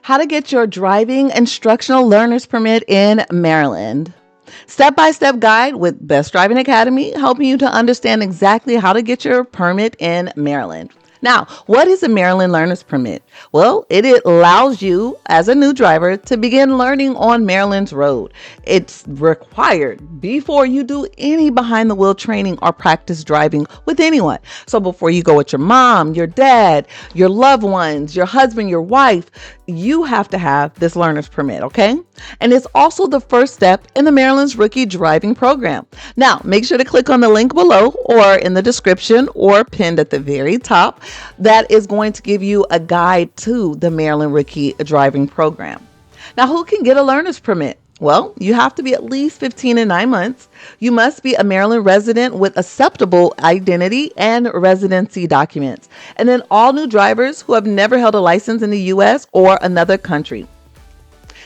How to get your driving instructional learner's permit in Maryland. Step-by-step guide with Best Driving Academy, helping you to understand exactly how to get your permit in Maryland. Now, what is a Maryland Learner's Permit? Well, it allows you as a new driver to begin learning on Maryland's road. It's required before you do any behind the wheel training or practice driving with anyone. So before you go with your mom, your dad, your loved ones, your husband, your wife, you have to have this learner's permit, okay? And it's also the first step in the Maryland's rookie driving program. Now, make sure to click on the link below or in the description or pinned at the very top. That is going to give you a guide to the Maryland rookie driving program. Now, who can get a learner's permit? Well, you have to be at least 15 and 9 months. You must be a Maryland resident with acceptable identity and residency documents. And then all new drivers who have never held a license in the U.S. or another country.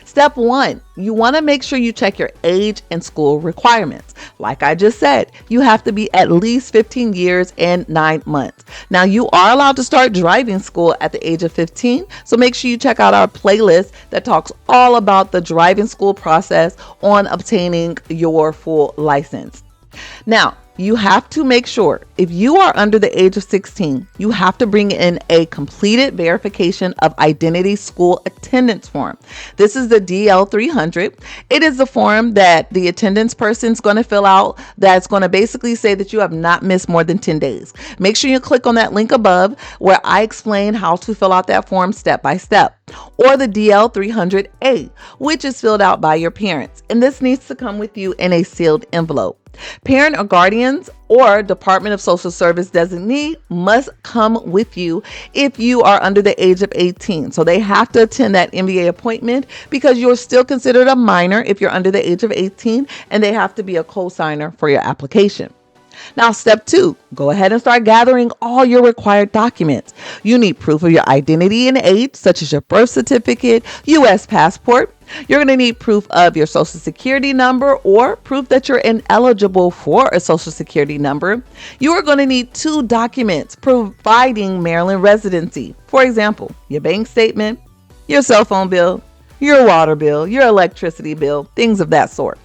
Step 1, you want to make sure you check your age and school requirements. Like I just said, you have to be at least 15 years and 9 months. Now, you are allowed to start driving school at the age of 15, so make sure you check out our playlist that talks all about the driving school process on obtaining your full license. Now, you have to make sure if you are under the age of 16, you have to bring in a completed verification of identity school attendance form. This is the DL300. It is the form that the attendance person is going to fill out that's going to basically say that you have not missed more than 10 days. Make sure you click on that link above where I explain how to fill out that form step by step. Or the DL300A, which is filled out by your parents. And this needs to come with you in a sealed envelope. Parent or guardians or Department of Social Service designee must come with you if you are under the age of 18. So they have to attend that MVA appointment because you're still considered a minor if you're under the age of 18, and they have to be a co-signer for your application. Now, step 2, go ahead and start gathering all your required documents. You need proof of your identity and age, such as your birth certificate, U.S. passport. You're going to need proof of your social security number or proof that you're ineligible for a social security number. You are going to need 2 documents providing Maryland residency. For example, your bank statement, your cell phone bill, your water bill, your electricity bill, things of that sort.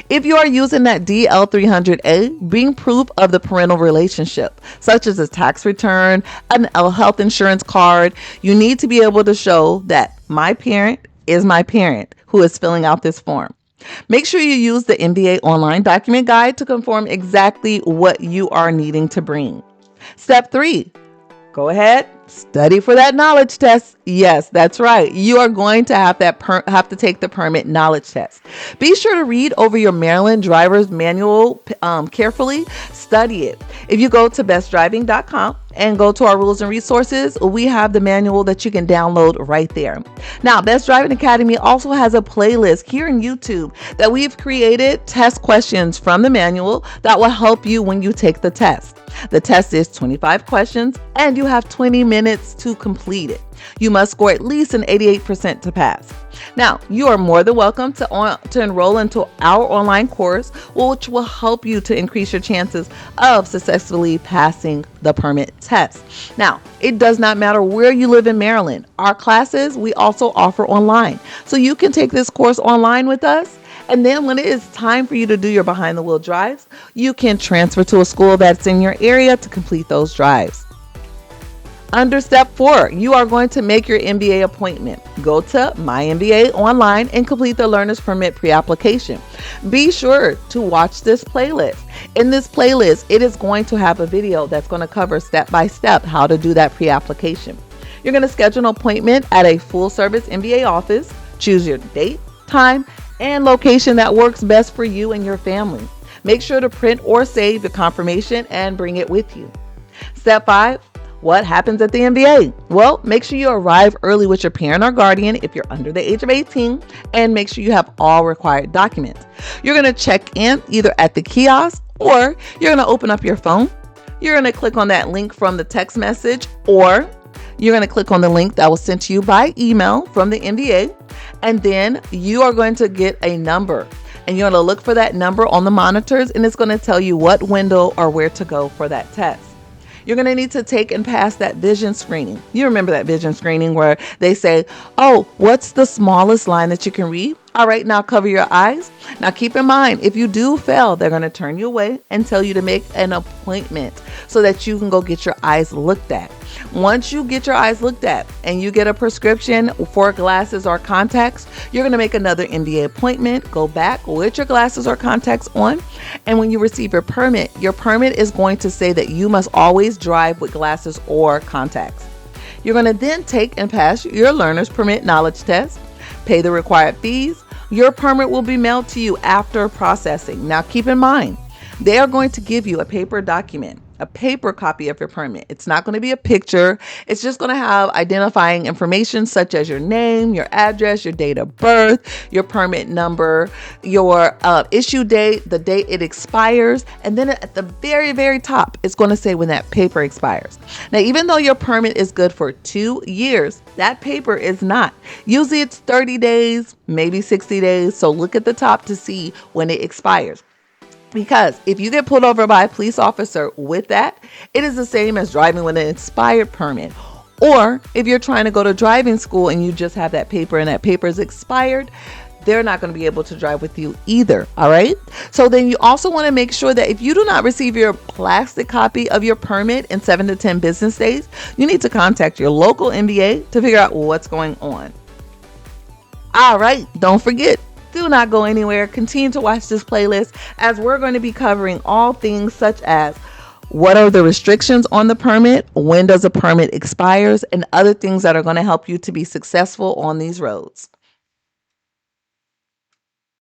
If you are using that DL300A, bring proof of the parental relationship, such as a tax return, a health insurance card. You need to be able to show that my parent is my parent who is filling out this form. Make sure you use the MVA online document guide to confirm exactly what you are needing to bring. Step 3, go ahead, study for that knowledge test. Yes, that's right. You are going to have to take the permit knowledge test. Be sure to read over your Maryland driver's manual carefully. Study it. If you go to bestdriving.com and go to our rules and resources, we have the manual that you can download right there. Now, Best Driving Academy also has a playlist here in YouTube that we've created test questions from the manual that will help you when you take the test. The test is 25 questions and you have 20 minutes to complete it. You must score at least an 88% to pass. Now, you are more than welcome to enroll into our online course, which will help you to increase your chances of successfully passing the permit test. Now, it does not matter where you live in Maryland. Our classes, we also offer online. So you can take this course online with us. And then when it is time for you to do your behind the wheel drives, you can transfer to a school that's in your area to complete those drives. Under step 4, you are going to make your MVA appointment. Go to My MVA online and complete the learner's permit pre-application. Be sure to watch this playlist. In this playlist, it is going to have a video that's going to cover step by step how to do that pre-application. You're going to schedule an appointment at a full service MVA office. Choose your date, time, and location that works best for you and your family. Make sure to print or save the confirmation and bring it with you. Step 5, what happens at the MVA? Well, make sure you arrive early with your parent or guardian if you're under the age of 18, and make sure you have all required documents. You're going to check in either at the kiosk or you're going to open up your phone. You're going to click on that link from the text message, or you're going to click on the link that was sent to you by email from the MVA, and then you are going to get a number. And you're going to look for that number on the monitors, and it's going to tell you what window or where to go for that test. You're going to need to take and pass that vision screening. You remember that vision screening where they say, oh, what's the smallest line that you can read? All right, now cover your eyes. Now keep in mind, if you do fail, they're going to turn you away and tell you to make an appointment so that you can go get your eyes looked at. Once you get your eyes looked at and you get a prescription for glasses or contacts, you're going to make another MVA appointment, go back with your glasses or contacts on. And when you receive your permit is going to say that you must always drive with glasses or contacts. You're going to then take and pass your learner's permit knowledge test, pay the required fees. Your permit will be mailed to you after processing. Now keep in mind, they are going to give you a paper document, a paper copy of your permit. It's not going to be a picture. It's just going to have identifying information such as your name, your address, your date of birth, your permit number, your issue date, the date it expires, and then at the very, very top, it's going to say when that paper expires. Now, even though your permit is good for 2 years, that paper is not. Usually it's 30 days, maybe 60 days. So look at the top to see when it expires. Because if you get pulled over by a police officer with that, it is the same as driving with an expired permit. Or if you're trying to go to driving school and you just have that paper and that paper is expired, they're not going to be able to drive with you either. All right. So then you also want to make sure that if you do not receive your plastic copy of your permit in 7 to 10 business days, you need to contact your local MVA to figure out what's going on. All right. Don't forget. Do not go anywhere. Continue to watch this playlist as we're going to be covering all things such as what are the restrictions on the permit, when does a permit expires, and other things that are going to help you to be successful on these roads.